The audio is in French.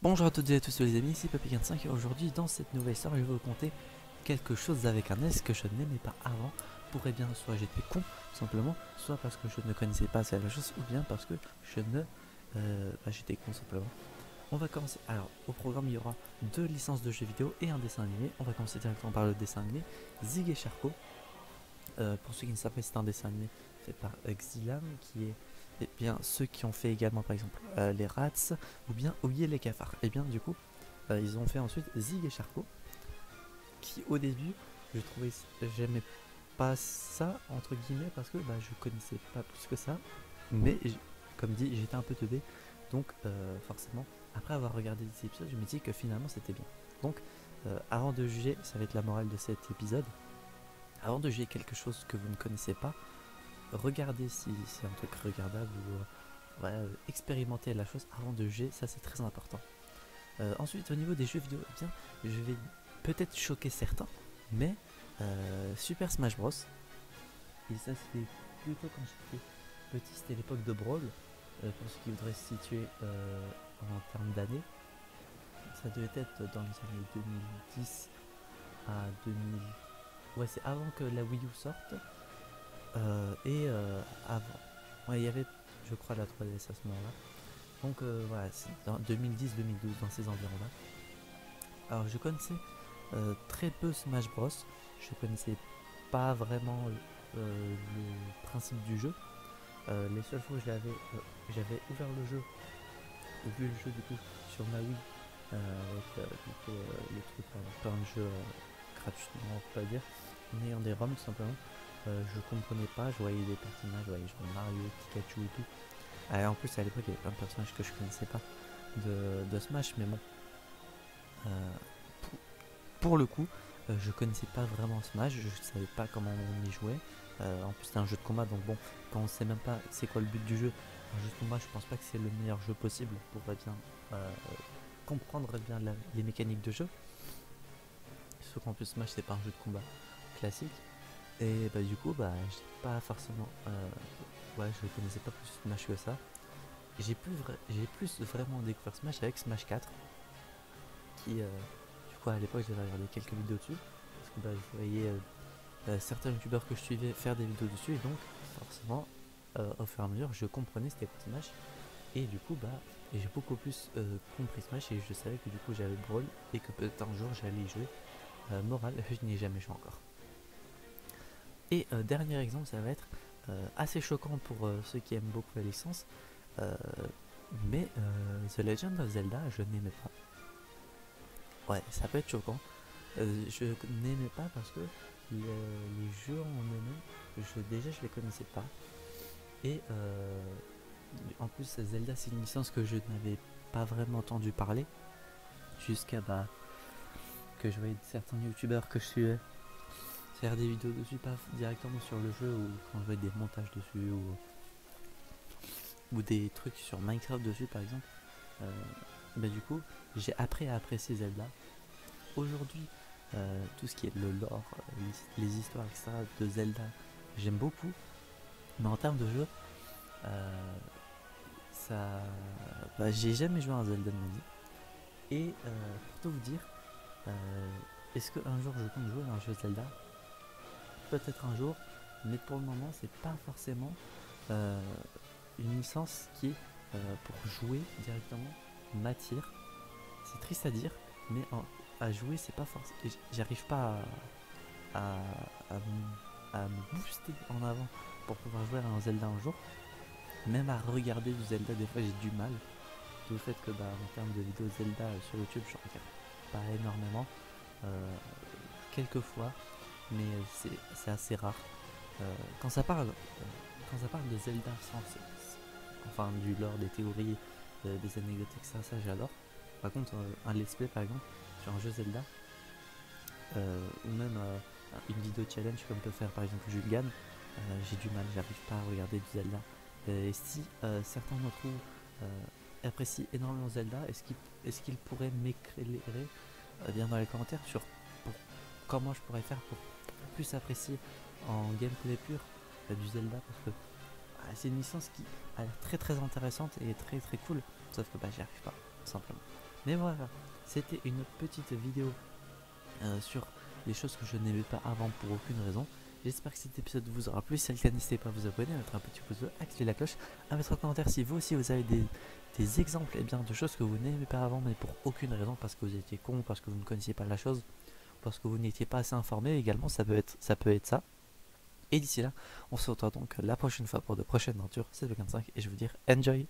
Bonjour à toutes et à tous les amis, ici Papy25 et aujourd'hui dans cette nouvelle histoire je vais vous conter quelque chose avec un S que je n'aimais pas avant. Pourrait bien soit j'étais con tout simplement, soit parce que je ne connaissais pas assez la chose ou bien parce que je ne j'étais con simplement. On va commencer, alors au programme il y aura 2 licences de jeux vidéo et un dessin animé. On va commencer directement par le dessin animé Zig et Charcot. Pour ceux qui ne savent pas, c'est un dessin animé fait par Xilam qui est bien ceux qui ont fait également par exemple les Rats ou bien Ouye les cafards. Et bien du coup ils ont fait ensuite Zig et Charcot qui au début je trouvais j'aimais pas ça entre guillemets parce que je connaissais pas plus que ça, mais comme dit j'étais un peu teubé, donc forcément après avoir regardé des épisodes je me dis que finalement c'était bien. Donc avant de juger, ça va être la morale de cet épisode, avant de juger quelque chose que vous ne connaissez pas, regardez si c'est un truc regardable ou expérimenter la chose avant de juger, ça c'est très important. Ensuite, au niveau des jeux vidéo, eh bien, je vais peut-être choquer certains, mais Super Smash Bros. Et ça c'était plutôt quand j'étais petit, c'était l'époque de Brawl. Pour ceux qui voudraient se situer en termes d'années, ça devait être dans les années 2010 à 2000. Ouais, c'est avant que la Wii U sorte. Et avant. Ouais, il y avait, je crois, la 3DS à ce moment-là. Donc voilà, c'est dans 2010-2012, dans ces environs-là. Alors je connaissais très peu Smash Bros. Je connaissais pas vraiment le principe du jeu. Les seules fois où j'avais ouvert le jeu, ou vu le jeu du coup sur ma Wii, avec du coup, les trucs, plein de jeux gratuitement, on peut pas dire, en ayant des ROM tout simplement. Je comprenais pas, je voyais des personnages, je voyais genre Mario, Pikachu et tout. En plus à l'époque il y avait plein de personnages que je connaissais pas de Smash, mais bon, euh, pour le coup, je connaissais pas vraiment Smash, je savais pas comment on y jouait. En plus, c'est un jeu de combat, donc bon, quand on sait même pas c'est quoi le but du jeu, un jeu de combat, je pense pas que c'est le meilleur jeu possible pour bien comprendre bien les mécaniques de jeu. Sauf qu'en plus, Smash, c'est pas un jeu de combat classique. Et du coup, j'ai pas forcément. Je connaissais pas plus Smash que ça. J'ai plus vraiment découvert Smash avec Smash 4, qui, du coup, à l'époque, j'avais regardé quelques vidéos dessus. Parce que je voyais certains youtubeurs que je suivais faire des vidéos dessus, et donc forcément au fur et à mesure je comprenais c'était quoi Smash, et du coup j'ai beaucoup plus compris Smash, et je savais que du coup j'avais Brawl et que peut-être un jour j'allais y jouer. Moral, je n'y ai jamais joué encore. Et dernier exemple, ça va être assez choquant pour ceux qui aiment beaucoup la licence, euh, mais The Legend of Zelda je n'aimais pas. Ouais, ça peut être choquant. Je n'aimais pas parce que les jeux en eux-mêmes, déjà je les connaissais pas. Et en plus, Zelda, c'est une licence que je n'avais pas vraiment entendu parler jusqu'à que je voyais certains youtubeurs que je suivais faire des vidéos dessus, pas directement sur le jeu, ou quand je voyais des montages dessus, ou des trucs sur Minecraft dessus par exemple. Du coup, j'ai appris à apprécier Zelda. Aujourd'hui, tout ce qui est le lore, les histoires, etc. de Zelda, j'aime beaucoup. Mais en termes de jeu, euh, ça, j'ai jamais joué à un Zelda de ma vie. Et pour tout vous dire, euh, est-ce qu'un jour je compte jouer à un jeu Zelda? Peut-être un jour, mais pour le moment, c'est pas forcément euh, une licence qui, pour jouer directement, m'attire. C'est triste à dire, mais à jouer, c'est pas forcément. J'arrive pas à, à me booster en avant pour pouvoir jouer à un Zelda un jour. Même à regarder du Zelda, des fois j'ai du mal. Du fait que en termes de vidéos Zelda sur YouTube, je regarde pas énormément. Euh, Quelques fois, mais c'est assez rare. Euh, quand, ça parle, quand ça parle de Zelda enfin du lore, des théories, des anecdotes, etc., ça j'adore. Par contre, un let's play par exemple sur un jeu Zelda, ou même une vidéo challenge comme peut faire par exemple Jules Gann, j'ai du mal, j'arrive pas à regarder du Zelda. Et si certains d'entre vous apprécient énormément Zelda, est-ce qu'il pourrait m'éclairer bien dans les commentaires sur pour, comment je pourrais faire pour plus apprécier en gameplay pur du Zelda, parce que c'est une licence qui a l'air très très intéressante et très très cool, sauf que j'y arrive pas, tout simplement. Mais voilà, c'était une petite vidéo sur les choses que je n'aimais pas avant pour aucune raison. J'espère que cet épisode vous aura plu. Si c'est le cas, n'hésitez pas à vous abonner, à mettre un petit pouce bleu, à activer la cloche, à mettre en commentaire si vous aussi vous avez des exemples de choses que vous n'aimez pas avant mais pour aucune raison, parce que vous étiez con, parce que vous ne connaissiez pas la chose, parce que vous n'étiez pas assez informé également, ça peut être ça. Et d'ici là, on se retrouve donc la prochaine fois pour de prochaines aventures, c'est le 25 et je vous dis enjoy.